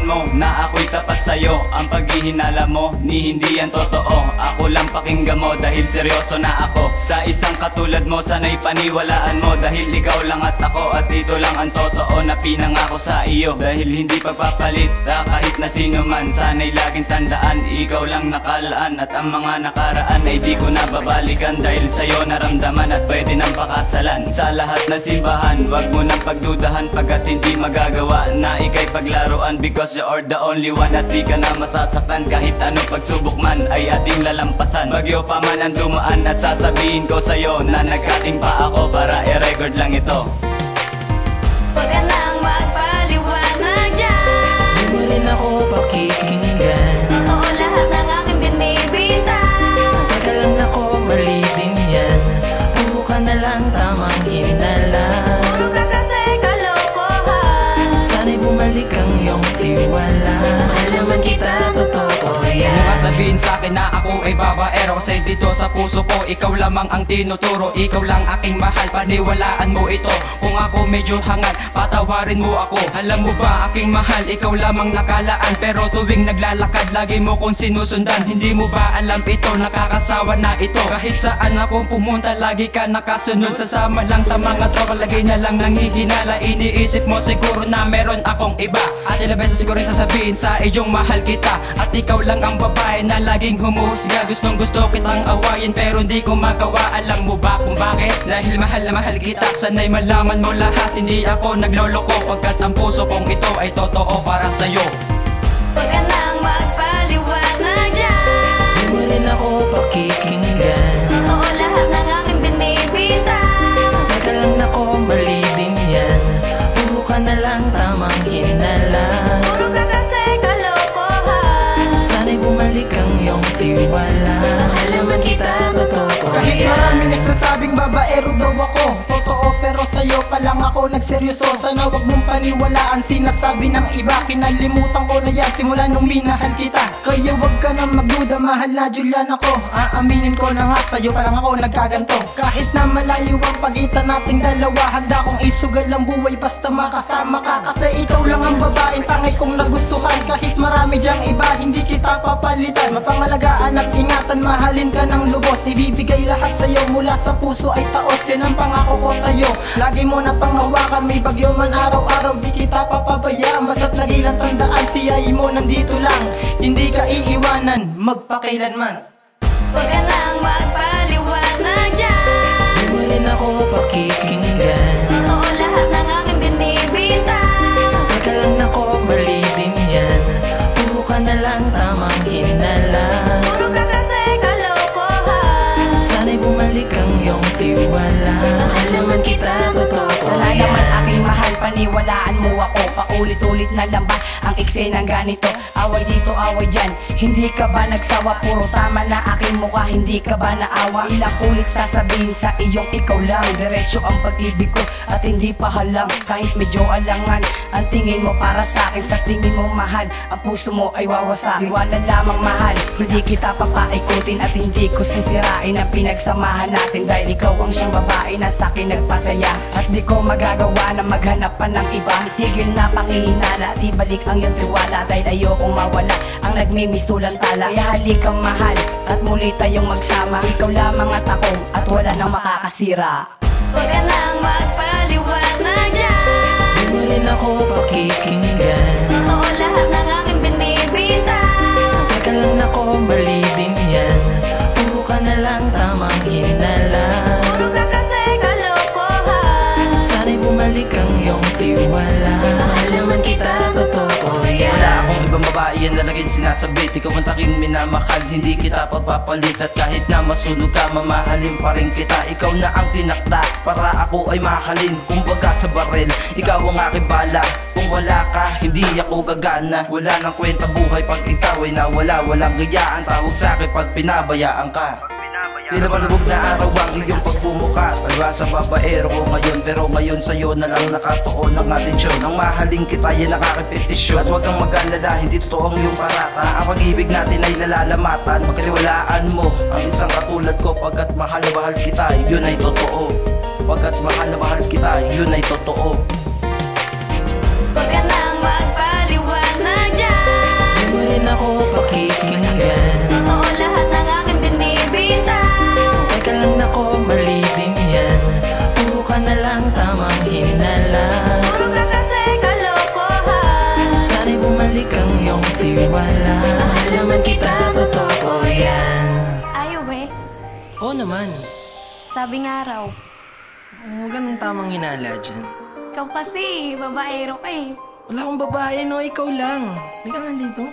malaman mo na ako'y tapat sa'yo. Ang paghihinala mo, ni hindi yan totoo. Ako lang pakinggan mo dahil seryoso na ako. Sa isang katulad mo, sana'y paniwalaan mo. Dahil ikaw lang at ako, at ito lang ang totoo na pinangako sa iyo. Dahil hindi pagpapalit sa kahit na sino man. Sana'y laging tandaan, ikaw lang nakalaan. At ang mga nakaraan ay di ko na babalikan. Dahil sa'yo naramdaman at pwede nang pakasalan. Sa lahat ng simbahan, wag mo nang pagdudahan, pagkat hindi magagawa na ika'y paglaruan. Because you're the only one at di ka na masasaktan. Kahit anong pagsubok man ay ating lalampasan. Bagyo pa man ang dumaan at sasabihin ko sa'yo na nagkating pa ako para i-record lang ito. Huwag ka nang magpaliwanag dyan, di mo rin ako pakikinggan. totoo lahat ng aking binibintang. Teka lang ako, mali din yan. Puro ka na lang tamang hinala. Puro ka kasi kalokohan. Sana'y bumalik ang iyong tiwala. Mahal naman kita, totoo yan. Huwag sabihin sa'kin na ako ay babaero, kasi dito sa puso ko ikaw lamang ang tinuturo. Ikaw lang aking mahal, paniwalaan mo ito. Kung ako medyo hangat, patawarin mo ako. Alam mo ba aking mahal, ikaw lamang nakalaan. Pero tuwing naglalakad, lagi mo kong sinusundan. Hindi mo ba alam ito, nakakasawa na ito. Kahit saan ako pumunta, lagi ka nakasunod. Sasama lang sa mga tropa, lagi na lang nanghihinala. Iniisip mo siguro na meron akong iba. At ilang beses siguro sasabihin sa iyong mahal kita. At ikaw lang ang babae na laging humuhusga. Gustong gusto kitang awayin pero hindi ko magawa. Alam mo ba kung bakit? Dahil mahal na mahal kita. Sana'y malaman mo lahat, hindi ako nagloloko. Pagkat ang puso kong ito ay totoo para sa'yo. Huwag ka nang magpaliwanag dyan, Di mo rin ako pakikinggan. totoo lahat ng aking binibintang. Teka lang ako, mali din yan. Puro ka na lang tamang hinala. Puro ka kasi kalokohan. Sana'y bumalik ang iyong tiwala. Mahal naman kita, totoo Kahit yan. maraming nagsasabing babaero daw ako, totoo pero sa'yo pa lang ako nagseryoso. Sana wag mong paniwalaan sinasabi ng iba. Kinalimutan ko na yan simula nung minahal kita. Kaya wag ka na magduda, mahal na Julian ako. Aaminin ko na nga sa'yo pa lang ako nagkaganto. Kahit na malayo ang pagitan nating dalawa, handa kong isugal ang buhay basta makasama ka. Kasi ikaw lang ang babaeng tangay kong nagustuhan. Kahit marami dyang iba, hindi kita papalitan. Mapangalagaan at ingatan, mahalin ka ng lubos. Ibibigay lahat sa'yo mula sa puso ay taos. Yan ang pangako ko sa'yo, lagi mo na panghawakan. May bagyo man araw-araw, di kita papabayaan. Basta't lagi lang tandaan, siyay mo nandito lang. Hindi ka iiwanan, magpakailanman. Huwag ka nang magpaliwanag dyan, Di mo rin ako pakikinggan. totoo lahat ng aking binibintang. Teka lang ako, mali din yan. Puro ka na lang tamang hinala. Puro ka kasi kalokohan. Sana'y bumalik ang iyong tiwala. Mahal naman kita, totoo Sana yan. naman aking mahal, paniwalaan mo ako. Paulit-ulit na lang ba ang eksenang ganito? Away dito, away dyan, hindi ka ba nagsawa? Puro tama na aking mukha, hindi ka ba naawa? Ilang ulit sasabihin sa iyong ikaw lang. Diretso ang pag-ibig ko at hindi pa halang. Kahit medyo alangan ang tingin mo para sa akin. Sa tingin mo mahal, ang puso mo ay wawasakin. Wala lamang mahal, hindi kita papaikutin at hindi ko sisirain ang pinagsamahan natin. Dahil ikaw ang siyang babae na sa akin nagpasaya. At di ko magagawa na maghanap pa ng iba. Tigil na pakihinala at ibalik ang iyong tiwala. Dahil ayokong mawala ang nagmimiss tulang tala. Kaya halikang mahal at muli tayong magsama. Ikaw lamang at ako at wala nang makakasira. Huwag ka nang magpaliwanag dyan, Di mo rin ako pakikinggan. totoo lahat ng aking binibintang. Teka lang ako, mali din yan. Puro ka na lang tamang hinala. Puro ka kasi kalokohan. Sana'y bumalik ang iyong tiwala. Mahal naman kita, totoo yan. Wala akong ibang babae, yan na laging sinasabit. Ikaw ang taking minamahal, hindi kita pagpapalit. At kahit na masunog ka, mamahalin pa rin kita. Ikaw na ang tinakda para ako ay mahalin. Kumbaga sa baril, ikaw ang aking bala. Kung wala ka, hindi ako gagana. Wala nang kwenta buhay pag ikaw ay nawala. Walang gayaan, tawag sa'kin pag pinabayaan ka. Tila malubog na araw ang iyong pagpumuka. Talwa sa babaero ko ngayon, pero ngayon sa'yo na lang nakatuon ang atensyon. Ang mahaling kita yan nakakipetisyon. At huwag kang mag-alala, hindi totoo ang iyong parata. Ang pag-ibig natin ay nalalamatan. Pagkaliwalaan mo ang isang katulad ko. Pagkat mahal na mahal kita, yun ay totoo. Pagkat mahal na mahal kita, yun ay totoo. Huwag ka nang magpaliwanag dyan, ang iyong tiwala. Mahal naman kita, totoo yan. Ayaw eh. Oo naman. Sabi nga raw. Huwag ganun tamang hinala dyan. Ikaw kasi, babaero ka eh. Wala akong babae, no? Ikaw lang. Hindi ka nga dito.